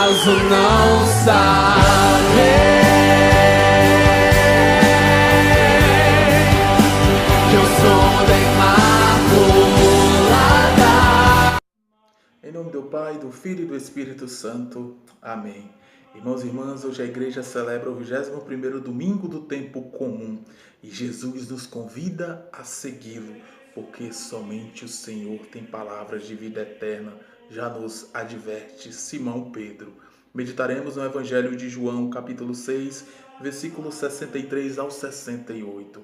acaso não sabe que eu sou da Imaculada? Em nome do Pai, do Filho e do Espírito Santo. Amém. Irmãos e irmãs, hoje a igreja celebra o 21º domingo do tempo comum e Jesus nos convida a segui-lo, porque somente o Senhor tem palavras de vida eterna, já nos adverte Simão Pedro. Meditaremos no Evangelho de João, capítulo 6, versículos 63 ao 68.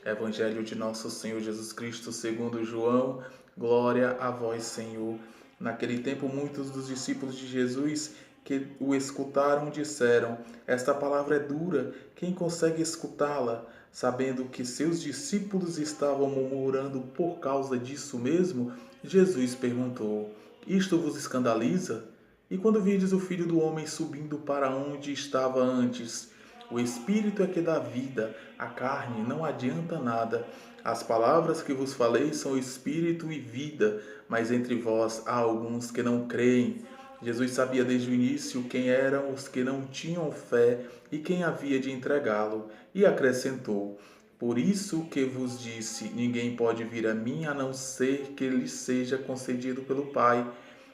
Evangelho de nosso Senhor Jesus Cristo, segundo João. Glória a vós, Senhor. Naquele tempo, muitos dos discípulos de Jesus que o escutaram disseram: esta palavra é dura, quem consegue escutá-la? Sabendo que seus discípulos estavam murmurando por causa disso mesmo, Jesus perguntou: isto vos escandaliza? E quando virdes o Filho do Homem subindo para onde estava antes? O Espírito é que dá vida, a carne não adianta nada. As palavras que vos falei são Espírito e vida, mas entre vós há alguns que não creem. Jesus sabia desde o início quem eram os que não tinham fé e quem havia de entregá-lo, e acrescentou: por isso que vos disse, ninguém pode vir a mim a não ser que lhe seja concedido pelo Pai.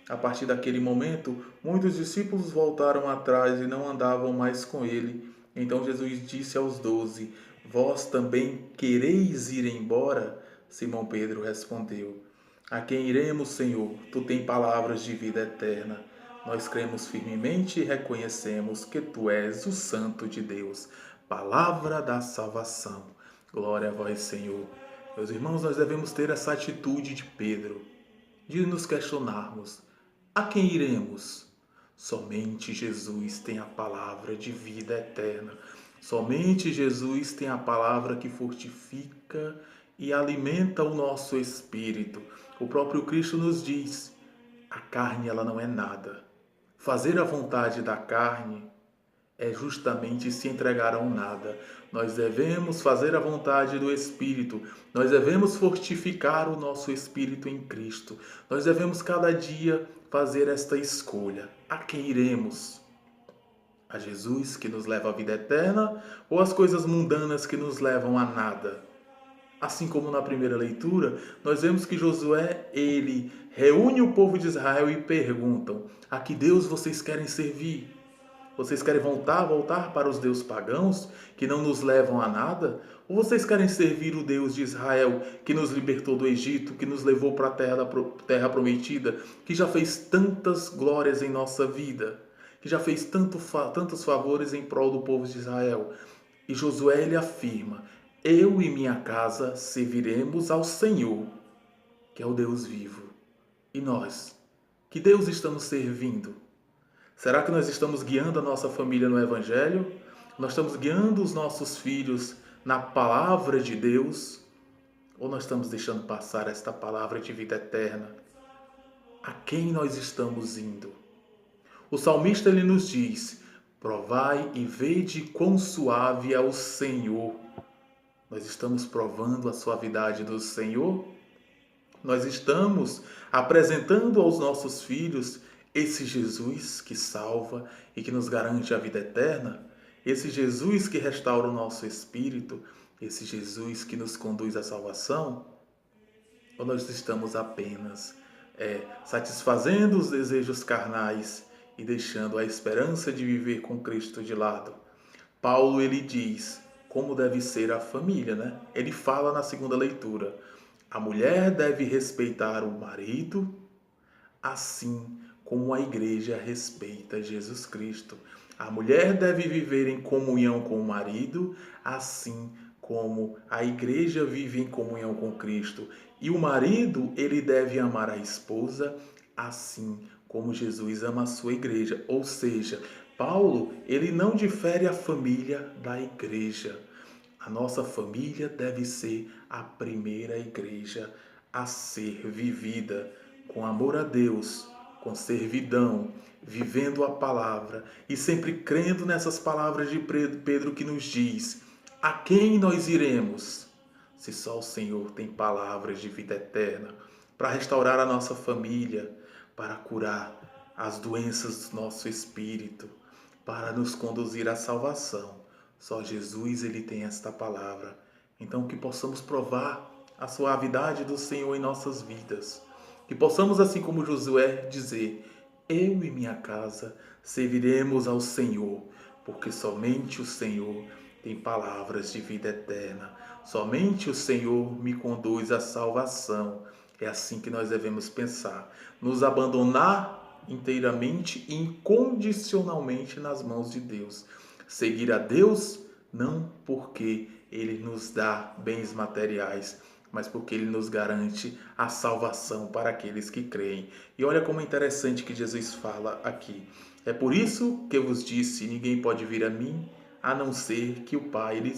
A partir daquele momento, muitos discípulos voltaram atrás e não andavam mais com ele. Então Jesus disse aos 12: vós também quereis ir embora? Simão Pedro respondeu: a quem iremos, Senhor? Tu tens palavras de vida eterna. Nós cremos firmemente e reconhecemos que Tu és o Santo de Deus. Palavra da salvação. Glória a vós, Senhor. Meus irmãos, nós devemos ter essa atitude de Pedro, de nos questionarmos: a quem iremos? Somente Jesus tem a palavra de vida eterna. Somente Jesus tem a palavra que fortifica e alimenta o nosso espírito. O próprio Cristo nos diz: a carne ela não é nada. Fazer a vontade da carne é justamente se entregar ao nada. Nós devemos fazer a vontade do Espírito. Nós devemos fortificar o nosso espírito em Cristo. Nós devemos cada dia fazer esta escolha. A quem iremos? A Jesus, que nos leva à vida eterna, ou às coisas mundanas que nos levam a nada? Assim como na primeira leitura, nós vemos que Josué, ele reúne o povo de Israel e perguntam: a que Deus vocês querem servir? Vocês querem voltar para os deuses pagãos, que não nos levam a nada? Ou vocês querem servir o Deus de Israel, que nos libertou do Egito, que nos levou para a terra prometida, que já fez tantas glórias em nossa vida, que já fez tantos favores em prol do povo de Israel? E Josué, ele afirma: eu e minha casa serviremos ao Senhor, que é o Deus vivo. E nós? Que Deus estamos servindo? Será que nós estamos guiando a nossa família no Evangelho? Nós estamos guiando os nossos filhos na palavra de Deus? Ou nós estamos deixando passar esta palavra de vida eterna? A quem nós estamos indo? O salmista, ele nos diz: provai e vede quão suave é o Senhor. Nós estamos provando a suavidade do Senhor? Nós estamos apresentando aos nossos filhos esse Jesus que salva e que nos garante a vida eterna? Esse Jesus que restaura o nosso espírito? Esse Jesus que nos conduz à salvação? Ou nós estamos apenas satisfazendo os desejos carnais e deixando a esperança de viver com Cristo de lado? Paulo, ele diz como deve ser a família, né? Ele fala na segunda leitura: a mulher deve respeitar o marido, assim como a igreja respeita Jesus Cristo. A mulher deve viver em comunhão com o marido, assim como a igreja vive em comunhão com Cristo. E o marido, ele deve amar a esposa, assim como Jesus ama a sua igreja. Ou seja, Paulo, ele não difere a família da igreja. A nossa família deve ser a primeira igreja a ser vivida com amor a Deus, com servidão, vivendo a palavra e sempre crendo nessas palavras de Pedro que nos diz: a quem nós iremos? Se só o Senhor tem palavras de vida eterna para restaurar a nossa família, para curar as doenças do nosso espírito, para nos conduzir à salvação. Só Jesus, ele tem esta palavra. Então que possamos provar a suavidade do Senhor em nossas vidas. Que possamos, assim como Josué, dizer: eu e minha casa serviremos ao Senhor, porque somente o Senhor tem palavras de vida eterna. Somente o Senhor me conduz à salvação. É assim que nós devemos pensar. Nos abandonar inteiramente e incondicionalmente nas mãos de Deus. Seguir a Deus não porque Ele nos dá bens materiais, mas porque Ele nos garante a salvação para aqueles que creem. E olha como é interessante que Jesus fala aqui. É por isso que eu vos disse, ninguém pode vir a mim, a não ser que o Pai lhe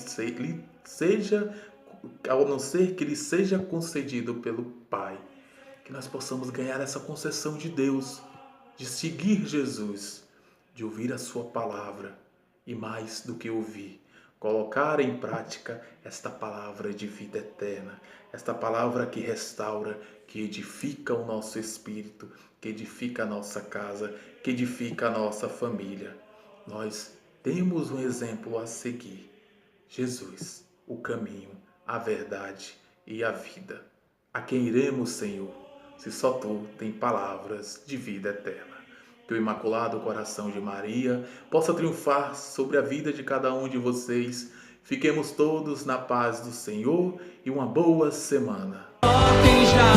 seja concedido pelo Pai. Que nós possamos ganhar essa concessão de Deus, de seguir Jesus, de ouvir a sua palavra e mais do que ouvir, colocar em prática esta palavra de vida eterna, esta palavra que restaura, que edifica o nosso espírito, que edifica a nossa casa, que edifica a nossa família. Nós temos um exemplo a seguir: Jesus, o caminho, a verdade e a vida. A quem iremos, Senhor, se só Tu tem palavras de vida eterna? Que o Imaculado Coração de Maria possa triunfar sobre a vida de cada um de vocês. Fiquemos todos na paz do Senhor e uma boa semana. Quem já